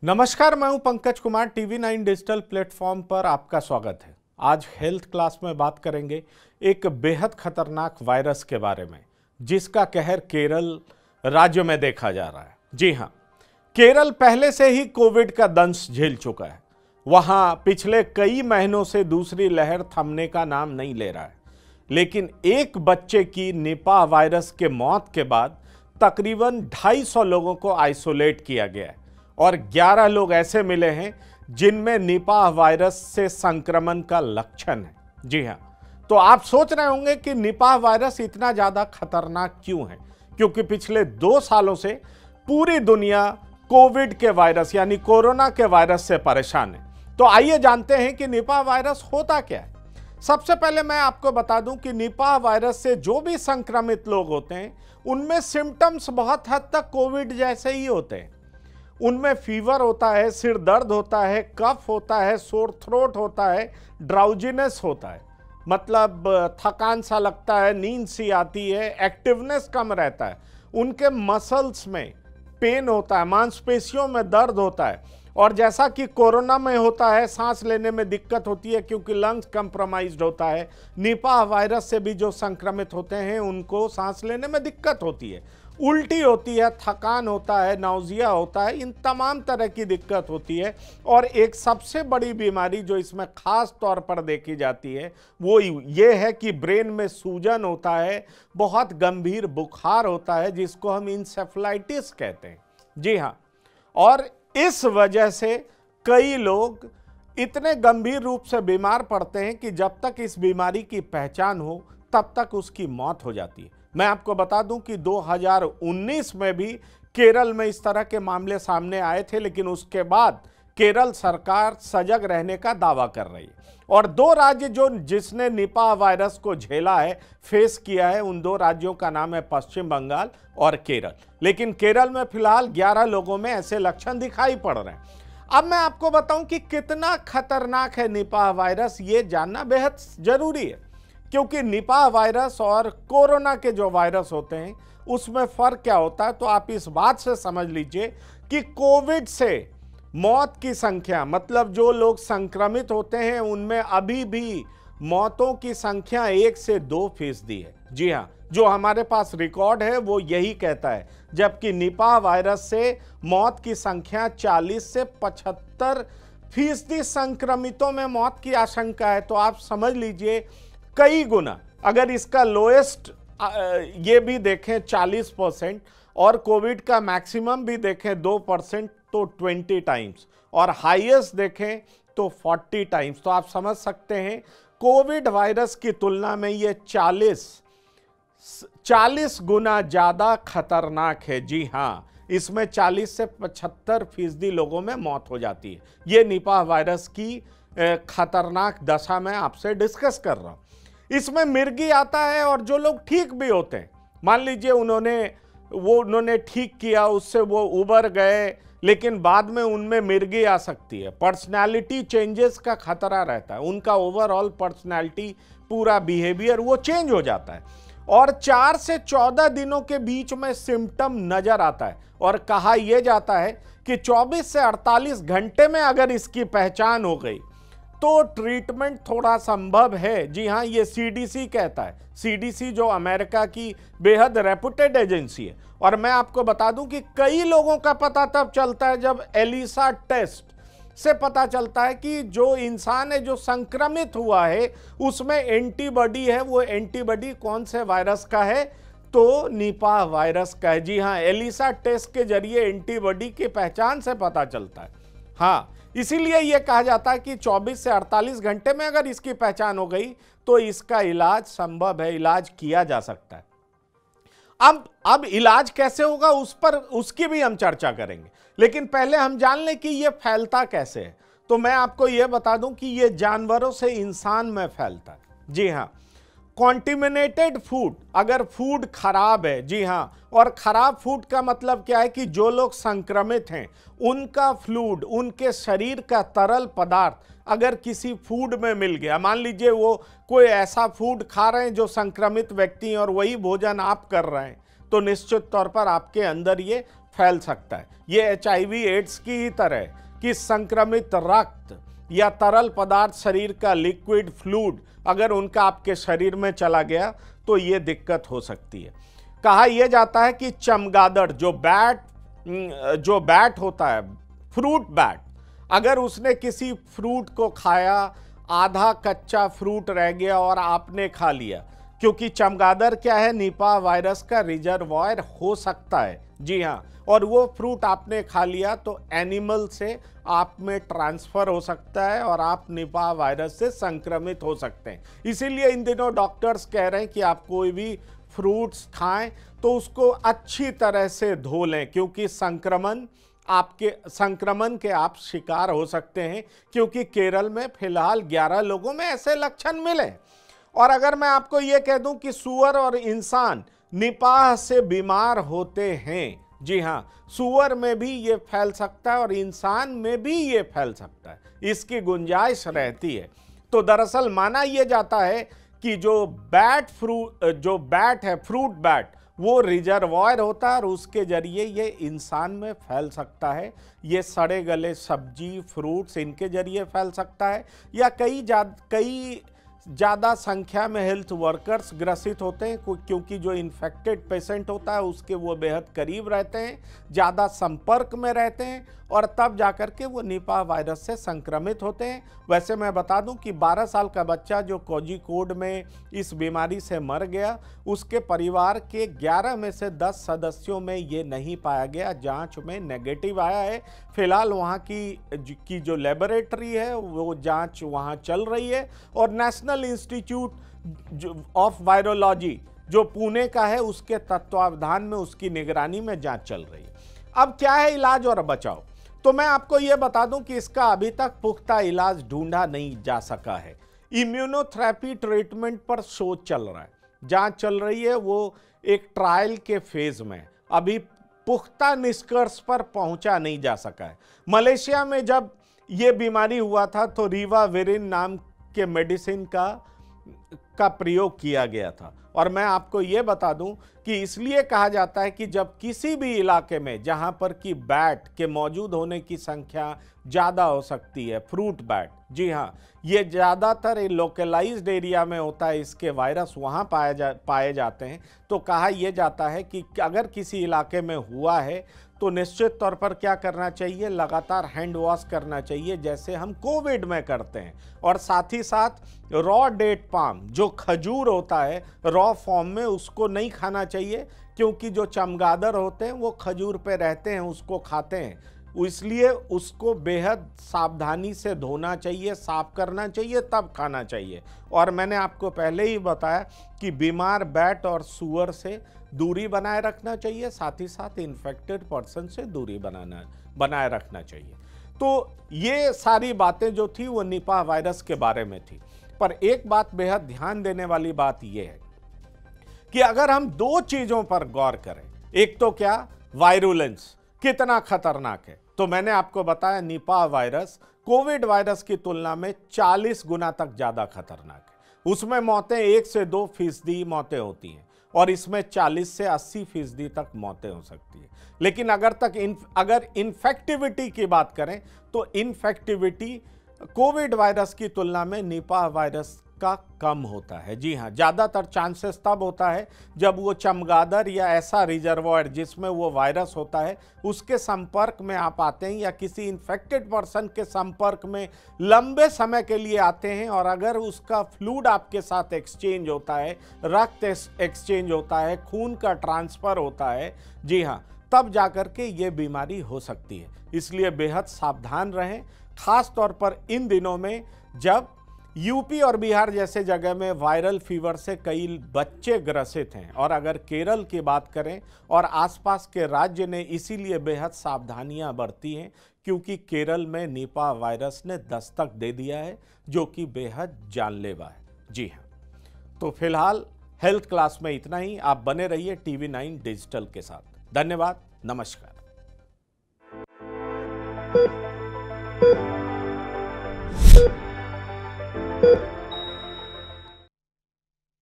नमस्कार, मैं हूं Pankaj Kumar. TV 9 digital platform पर आपका स्वागत है। आज हेल्थ क्लास में बात करेंगे एक बेहद खतरनाक वायरस के बारे में, जिसका कहर केरल राज्य में देखा जा रहा है। जी हां, केरल पहले से ही कोविड का दंश झेल चुका है। वहां पिछले कई महीनों से दूसरी लहर थमने का नाम नहीं ले रहा है। लेकिन एक बच्चे की निपाह वायरस के मौत के बाद तकरीबन 250 लोगों को आइसोलेट किया गया है और 11 लोग ऐसे मिले हैं जिनमें निपाह वायरस से संक्रमण का लक्षण है। जी हां, तो आप सोच रहे होंगे कि निपाह वायरस इतना ज्यादा खतरनाक क्यों है? क्योंकि पिछले 2 सालों से पूरी दुनिया कोविड के वायरस यानी कोरोना के वायरस से परेशान है। तो आइए जानते हैं कि निपाह वायरस होता क्या है। सबसे पहले मैं आपको बता दूं कि निपाह वायरस से जो भी संक्रमित लोग होते हैं उनमें सिम्टम्स बहुत हद तक कोविड जैसे ही होते हैं। उनमें फीवर होता है, सिर दर्द होता है, कफ होता है, सोर थ्रोट होता है, ड्राउजीनेस होता है, मतलब थकान सा लगता है, नींद सी आती है, एक्टिवनेस कम रहता है, उनके मसल्स में पेन होता है, मांसपेशियों में दर्द होता है, और जैसा कि कोरोना में होता है सांस लेने में दिक्कत होती है क्योंकि लंग्स कंप्रोमाइज्ड होता है। निपाह वायरस से भी जो संक्रमित होते हैं उनको सांस लेने में दिक्कत होती है, उल्टी होती है, थकान होता है, नाउजिया होता है, इन तमाम तरह की दिक्कत होती है। और एक सबसे बड़ी बीमारी जो इसमें खास तौर पर देखी जाती है वो ये है कि ब्रेन में सूजन होता है, बहुत गंभीर बुखार होता है जिसको हम इंसेफ्लाइटिस कहते हैं। जी हाँ, और इस वजह से कई लोग इतने गंभीर रूप से बीमार पड़ते हैं कि जब तक इस बीमारी की पहचान हो तब तक उसकी मौत हो जाती है। मैं आपको बता दूं कि 2019 में भी केरल में इस तरह के मामले सामने आए थे, लेकिन उसके बाद केरल सरकार सजग रहने का दावा कर रही है। और 2 राज्य जिसने निपाह वायरस को झेला है, फेस किया है, उन 2 राज्यों का नाम है पश्चिम बंगाल और केरल। लेकिन केरल में फिलहाल 11 लोगों में ऐसे लक्षण दिखाई पड़ रहे हैं। अब मैं आपको बताऊं कि कितना खतरनाक है निपाह वायरस, ये जानना बेहद जरूरी है। क्योंकि निपाह वायरस और कोरोना के जो वायरस होते हैं उसमें फर्क क्या होता है, तो आप इस बात से समझ लीजिए कि कोविड से मौत की संख्या, मतलब जो लोग संक्रमित होते हैं उनमें अभी भी मौतों की संख्या 1 से 2% है। जी हाँ, जो हमारे पास रिकॉर्ड है वो यही कहता है, जबकि निपाह वायरस से मौत की संख्या 40 से 75% संक्रमितों में मौत की आशंका है। तो आप समझ लीजिए कई गुना। अगर इसका लोएस्ट ये भी देखें 40% और कोविड का मैक्सिमम भी देखें 2% तो 20 टाइम्स, और हाईएस्ट देखें तो 40 टाइम्स। तो आप समझ सकते हैं कोविड वायरस की तुलना में ये 40 गुना ज़्यादा खतरनाक है। जी हाँ, इसमें 40 से 75% लोगों में मौत हो जाती है। ये निपाह वायरस की खतरनाक दशा मैं आपसे डिस्कस कर रहा हूँ। इसमें मिर्गी आता है और जो लोग ठीक भी होते हैं, मान लीजिए उन्होंने ठीक किया, उससे वो उबर गए, लेकिन बाद में उनमें मिर्गी आ सकती है। पर्सनालिटी चेंजेस का खतरा रहता है, उनका ओवरऑल पर्सनालिटी, पूरा बिहेवियर वो चेंज हो जाता है। और 4 से 14 दिनों के बीच में सिम्टम नजर आता है और कहा यह जाता है कि 24 से 48 घंटे में अगर इसकी पहचान हो गई तो ट्रीटमेंट थोड़ा संभव है। जी हाँ, ये सीडीसी कहता है। सीडीसी जो अमेरिका की बेहद रेपुटेड एजेंसी है। और मैं आपको बता दूं कि कई लोगों का पता तब चलता है जब एलिसा टेस्ट से पता चलता है कि जो इंसान है जो संक्रमित हुआ है उसमें एंटीबॉडी है। वो एंटीबॉडी कौन से वायरस का है? तो निपाह वायरस का है। जी हाँ, एलिसा टेस्ट के जरिए एंटीबॉडी की पहचान से पता चलता है। हाँ, इसीलिए यह कहा जाता है कि 24 से 48 घंटे में अगर इसकी पहचान हो गई तो इसका इलाज संभव है, इलाज किया जा सकता है। अब इलाज कैसे होगा उसकी भी हम चर्चा करेंगे, लेकिन पहले हम जान लें कि यह फैलता कैसे है। तो मैं आपको यह बता दूं कि यह जानवरों से इंसान में फैलता है। जी हाँ, कॉन्टिमिनेटेड फूड, अगर फूड खराब है, जी हाँ, और खराब फूड का मतलब क्या है कि जो लोग संक्रमित हैं उनका फ्लूइड, उनके शरीर का तरल पदार्थ अगर किसी फूड में मिल गया, मान लीजिए वो कोई ऐसा फूड खा रहे हैं जो संक्रमित व्यक्ति हैं और वही भोजन आप कर रहे हैं, तो निश्चित तौर पर आपके अंदर ये फैल सकता है। ये HIV एड्स की ही तरह है कि संक्रमित रक्त या तरल पदार्थ, शरीर का लिक्विड फ्लूइड अगर उनका आपके शरीर में चला गया तो ये दिक्कत हो सकती है। कहा यह जाता है कि चमगादड़ जो बैट होता है, फ्रूट बैट, अगर उसने किसी फ्रूट को खाया, आधा कच्चा फ्रूट रह गया और आपने खा लिया, क्योंकि चमगादड़ क्या है, निपा वायरस का रिजर्वॉयर हो सकता है, जी हाँ, और वो फ्रूट आपने खा लिया तो एनिमल से आप में ट्रांसफर हो सकता है और आप निपा वायरस से संक्रमित हो सकते हैं। इसीलिए इन दिनों डॉक्टर्स कह रहे हैं कि आप कोई भी फ्रूट्स खाएं तो उसको अच्छी तरह से धो लें, क्योंकि संक्रमण के आप शिकार हो सकते हैं। क्योंकि केरल में फिलहाल 11 लोगों में ऐसे लक्षण मिले। और अगर मैं आपको ये कह दूं कि सुअर और इंसान निपाह से बीमार होते हैं, जी हाँ, सुअर में भी ये फैल सकता है और इंसान में भी ये फैल सकता है, इसकी गुंजाइश रहती है। तो दरअसल माना यह जाता है कि जो बैट है, फ्रूट बैट, वो रिजर्वॉयर होता है और उसके जरिए ये इंसान में फैल सकता है। ये सड़े गले सब्जी, फ्रूट्स, इनके जरिए फैल सकता है, या कई ज़्यादा संख्या में हेल्थ वर्कर्स ग्रसित होते हैं, क्योंकि जो इन्फेक्टेड पेशेंट होता है उसके वो बेहद करीब रहते हैं, ज़्यादा संपर्क में रहते हैं और तब जाकर के वो निपा वायरस से संक्रमित होते हैं। वैसे मैं बता दूं कि 12 साल का बच्चा जो कोझिकोड में इस बीमारी से मर गया, उसके परिवार के 11 में से 10 सदस्यों में ये नहीं पाया गया, जांच में नेगेटिव आया है। फिलहाल वहाँ की जो लेबोरेटरी है वो जांच वहाँ चल रही है और नेशनल इंस्टीट्यूट ऑफ वायरोलॉजी जो पुणे का है उसके तत्वावधान में, उसकी निगरानी में जांच चल रही है। अब क्या है इलाज और बचाव, तो मैं आपको यह बता दूं कि इसका अभी तक पुख्ता इलाज ढूंढा नहीं जा सका है। इम्यूनोथेरेपी ट्रीटमेंट पर शोध चल रहा है, जांच चल रही है, वो एक ट्रायल के फेज में, अभी पुख्ता निष्कर्ष पर पहुंचा नहीं जा सका है। मलेशिया में जब यह बीमारी हुआ था तो रिवाविरिन नाम के मेडिसिन का प्रयोग किया गया था। और मैं आपको यह बता दूं कि इसलिए कहा जाता है कि जब किसी भी इलाके में जहां पर कि बैट के मौजूद होने की संख्या ज़्यादा हो सकती है, फ्रूट बैट, जी हाँ, ये ज़्यादातर लोकलाइज्ड एरिया में होता है, इसके वायरस वहाँ पाए जाते हैं, तो कहा यह जाता है कि अगर किसी इलाके में हुआ है तो निश्चित तौर पर क्या करना चाहिए, लगातार हैंड वॉश करना चाहिए जैसे हम कोविड में करते हैं। और साथ ही साथ रॉ डेट पाम, जो खजूर होता है रॉ फॉर्म में, उसको नहीं खाना चाहिए, क्योंकि जो चमगादड़ होते हैं वो खजूर पे रहते हैं, उसको खाते हैं, इसलिए उसको बेहद सावधानी से धोना चाहिए, साफ करना चाहिए, तब खाना चाहिए। और मैंने आपको पहले ही बताया कि बीमार बैट और सुअर से दूरी बनाए रखना चाहिए, साथ ही साथ इन्फेक्टेड पर्सन से दूरी बनाए रखना चाहिए। तो ये सारी बातें जो थी वो निपा वायरस के बारे में थी। पर एक बात बेहद ध्यान देने वाली बात यह है कि अगर हम दो चीजों पर गौर करें, एक तो क्या, वायरुलेंस कितना खतरनाक है, तो मैंने आपको बताया निपा वायरस कोविड वायरस की तुलना में 40 गुना तक ज्यादा खतरनाक है। उसमें मौतें 1 से 2% मौतें होती हैं और इसमें 40 से 80% तक मौतें हो सकती है। लेकिन अगर इन्फेक्टिविटी की बात करें तो इन्फेक्टिविटी कोविड वायरस की तुलना में निपा वायरस का कम होता है। जी हाँ, ज़्यादातर चांसेस तब होता है जब वो चमगादड़ या ऐसा रिजर्वॉयर जिसमें वो वायरस होता है उसके संपर्क में आप आते हैं, या किसी इन्फेक्टेड पर्सन के संपर्क में लंबे समय के लिए आते हैं, और अगर उसका फ्लूइड आपके साथ एक्सचेंज होता है, रक्त एक्सचेंज होता है, खून का ट्रांसफ़र होता है, जी हाँ, तब जाकर के ये बीमारी हो सकती है। इसलिए बेहद सावधान रहें, खास तौर पर इन दिनों में जब यूपी और बिहार जैसे जगह में वायरल फीवर से कई बच्चे ग्रसित हैं। और अगर केरल की बात करें और आसपास के राज्य ने इसीलिए बेहद सावधानियां बरती हैं, क्योंकि केरल में निपा वायरस ने दस्तक दे दिया है, जो कि बेहद जानलेवा है। जी हाँ, तो फिलहाल हेल्थ क्लास में इतना ही। आप बने रहिए TV9 डिजिटल के साथ। धन्यवाद, नमस्कार।